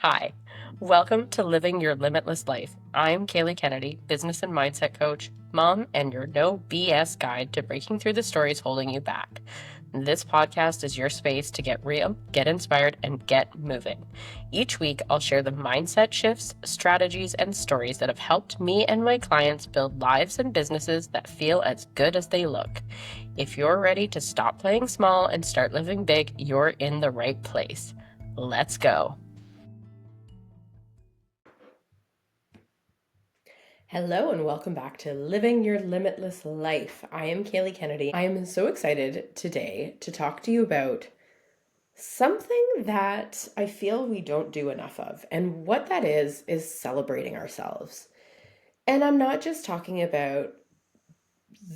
Hi, welcome to Living Your Limitless Life. I'm Kayleigh Kennedy, business and mindset coach, mom, and your no BS guide to breaking through the stories holding you back. This podcast is your space to get real, get inspired, and get moving. Each week, I'll share the mindset shifts, strategies, and stories that have helped me and my clients build lives and businesses that feel as good as they look. If you're ready to stop playing small and start living big, you're in the right place. Let's go. Hello and welcome back to Living Your Limitless Life. I am Kayleigh Kennedy. I am so excited today to talk to you about something that I feel we don't do enough of. And what that is celebrating ourselves. And I'm not just talking about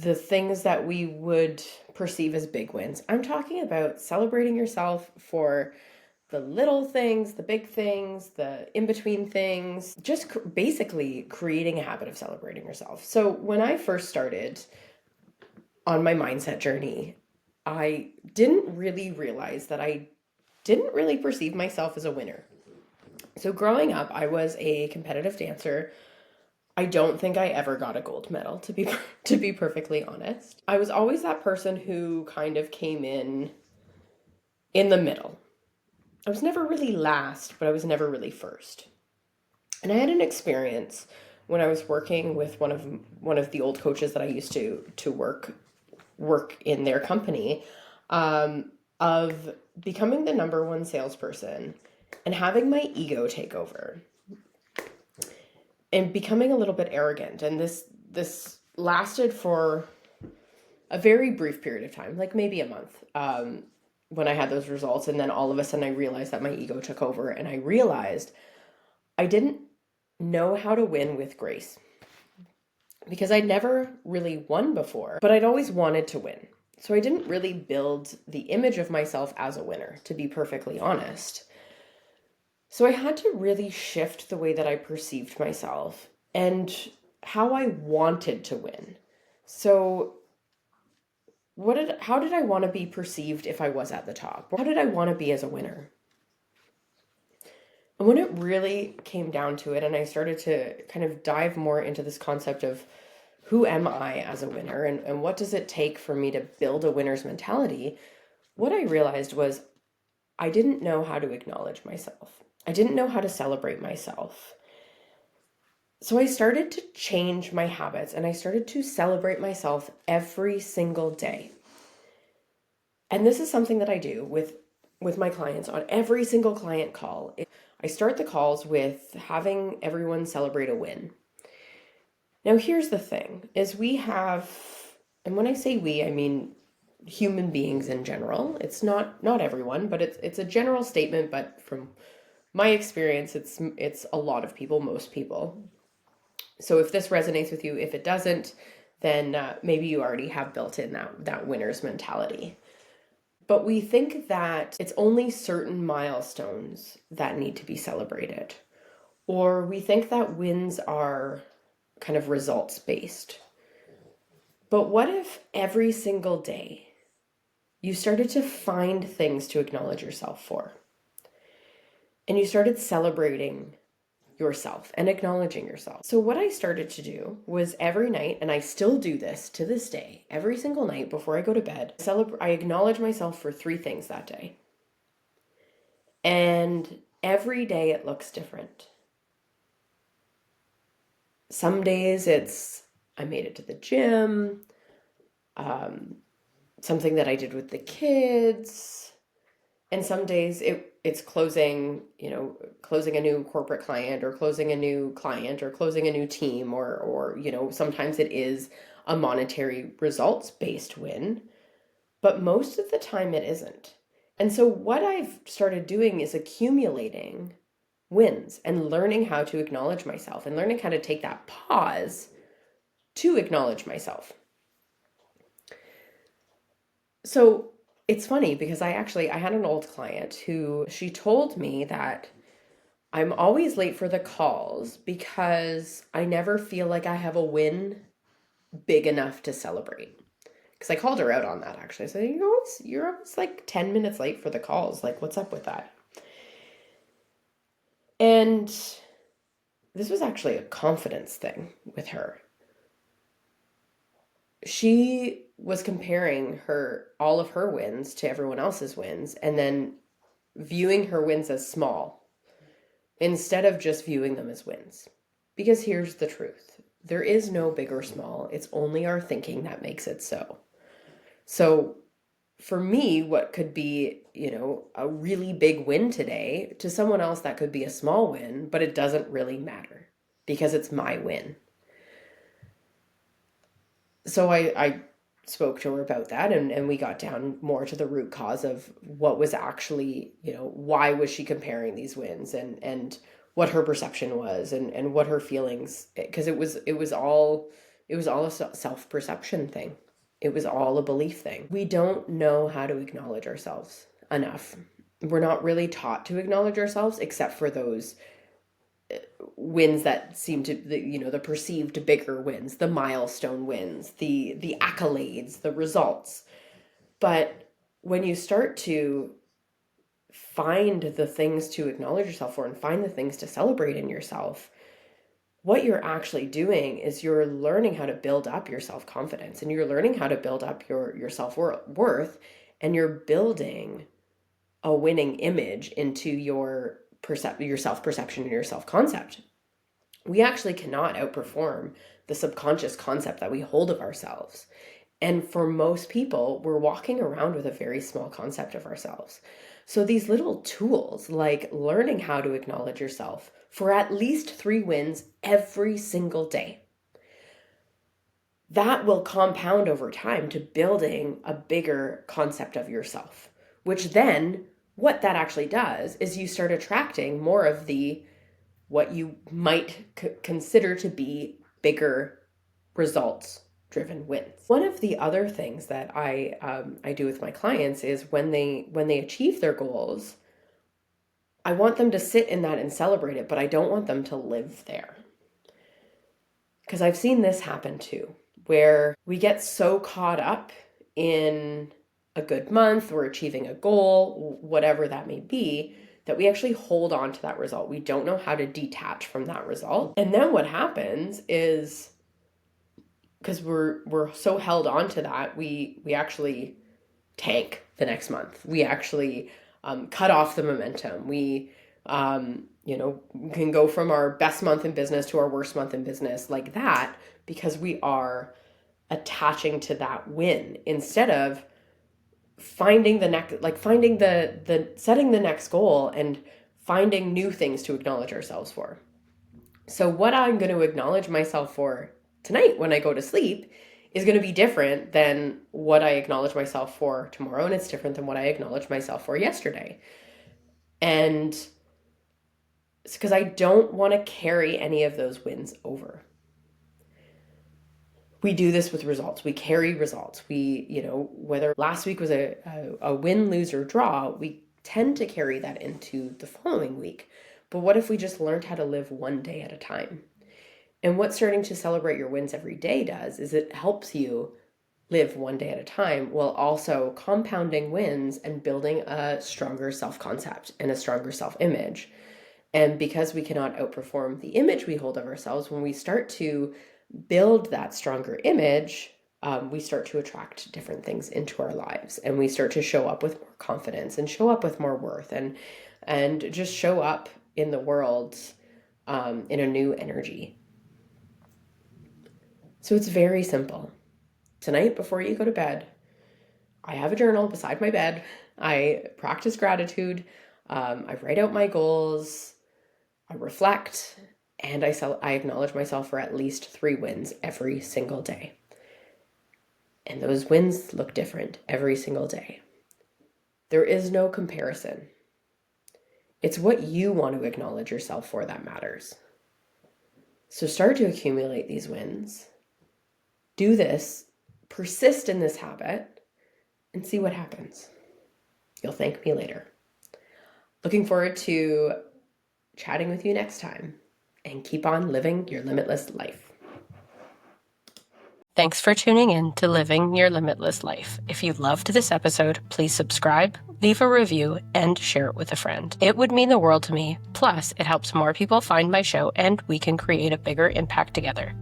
the things that we would perceive as big wins. I'm talking about celebrating yourself for the little things, the big things, the in-between things, just basically creating a habit of celebrating yourself. So when I first started on my mindset journey, I didn't really realize that I didn't really perceive myself as a winner. So growing up, I was a competitive dancer. I don't think I ever got a gold medal, to be perfectly honest. I was always that person who kind of came in the middle. I was never really last, but I was never really first. And I had an experience when I was working with one of the old coaches that I used to work in their company, of becoming the number one salesperson and having my ego take over and becoming a little bit arrogant. And this lasted for a very brief period of time, like maybe a month. When I had those results, and then all of a sudden I realized that my ego took over, and I realized I didn't know how to win with grace because I'd never really won before, but I'd always wanted to win. So I didn't really build the image of myself as a winner, to be perfectly honest. So I had to really shift the way that I perceived myself and how I wanted to win. So how did I want to be perceived if I was at the top? How did I want to be as a winner? And when it really came down to it, and I started to kind of dive more into this concept of who am I as a winner, and what does it take for me to build a winner's mentality, what I realized was I didn't know how to acknowledge myself. I didn't know how to celebrate myself. So I started to change my habits, and I started to celebrate myself every single day. And this is something that I do with my clients on every single client call. I start the calls with having everyone celebrate a win. Now, here's the thing, is we have, and when I say we, I mean human beings in general. It's not everyone, but it's a general statement, but from my experience, it's a lot of people, most people. So if this resonates with you, if it doesn't, then maybe you already have built in that winner's mentality. But we think that it's only certain milestones that need to be celebrated. Or we think that wins are kind of results based. But what if every single day you started to find things to acknowledge yourself for? And you started celebrating yourself and acknowledging yourself. So what I started to do was every night, and I still do this to this day, every single night before I go to bed, I acknowledge myself for 3 things that day. And every day it looks different. Some days it's I made it to the gym, something that I did with the kids, and some days it's closing a new corporate client, or closing a new client, or closing a new team, or sometimes it is a monetary results based win, but most of the time it isn't. And so what I've started doing is accumulating wins and learning how to acknowledge myself and learning how to take that pause to acknowledge myself. So it's funny because I had an old client who she told me that I'm always late for the calls because I never feel like I have a win big enough to celebrate. Because I called her out on that, actually. I said, you're always like 10 minutes late for the calls. Like, what's up with that? And this was actually a confidence thing with her. She was comparing all of her wins to everyone else's wins and then viewing her wins as small instead of just viewing them as wins. Because here's the truth. There is no big or small. It's only our thinking that makes it so. So for me, what could be, a really big win today, to someone else that could be a small win, but it doesn't really matter because it's my win. So I spoke to her about that, and we got down more to the root cause of what was actually, why was she comparing these wins, and what her perception was, and what her feelings, because it was all a self-perception thing. It was all a belief thing. We don't know how to acknowledge ourselves enough. We're not really taught to acknowledge ourselves except for those wins that seem to, the perceived bigger wins, the milestone wins, the accolades, the results. But when you start to find the things to acknowledge yourself for and find the things to celebrate in yourself, what you're actually doing is you're learning how to build up your self-confidence, and you're learning how to build up your self-worth, and you're building a winning image into your self-perception and your self-concept. We actually cannot outperform the subconscious concept that we hold of ourselves. And for most people, we're walking around with a very small concept of ourselves. So these little tools, like learning how to acknowledge yourself for at least 3 wins every single day, that will compound over time to building a bigger concept of yourself, which then what that actually does is you start attracting more of what you might consider to be bigger results driven wins. One of the other things that I do with my clients is when they achieve their goals, I want them to sit in that and celebrate it, but I don't want them to live there. Because I've seen this happen too, where we get so caught up in a good month or achieving a goal, whatever that may be, that we actually hold on to that result. We don't know how to detach from that result. And then what happens is, because we're so held on to that, we actually tank the next month. We actually cut off the momentum. We can go from our best month in business to our worst month in business like that, because we are attaching to that win instead of finding the next, like finding the setting the next goal and finding new things to acknowledge ourselves for. So what I'm going to acknowledge myself for tonight when I go to sleep is going to be different than what I acknowledge myself for tomorrow, and it's different than what I acknowledged myself for yesterday. And it's because I don't want to carry any of those wins over. We do this with results. We carry results. Whether last week was a win, lose, or draw, we tend to carry that into the following week. But what if we just learned how to live one day at a time? And what starting to celebrate your wins every day does is it helps you live one day at a time while also compounding wins and building a stronger self-concept and a stronger self-image. And because we cannot outperform the image we hold of ourselves, when we start to build that stronger image, we start to attract different things into our lives, and we start to show up with more confidence and show up with more worth, and just show up in the world in a new energy. So it's very simple. Tonight, before you go to bed, I have a journal beside my bed. I practice gratitude. I write out my goals. I reflect, and I acknowledge myself for at least 3 wins every single day. And those wins look different every single day. There is no comparison. It's what you want to acknowledge yourself for that matters. So start to accumulate these wins. Do this, persist in this habit, and see what happens. You'll thank me later. Looking forward to chatting with you next time, and keep on living your limitless life. Thanks for tuning in to Living Your Limitless Life. If you loved this episode, please subscribe, leave a review, and share it with a friend. It would mean the world to me. Plus, it helps more people find my show and we can create a bigger impact together.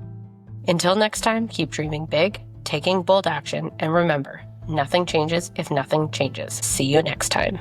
Until next time, keep dreaming big, taking bold action, and remember, nothing changes if nothing changes. See you next time.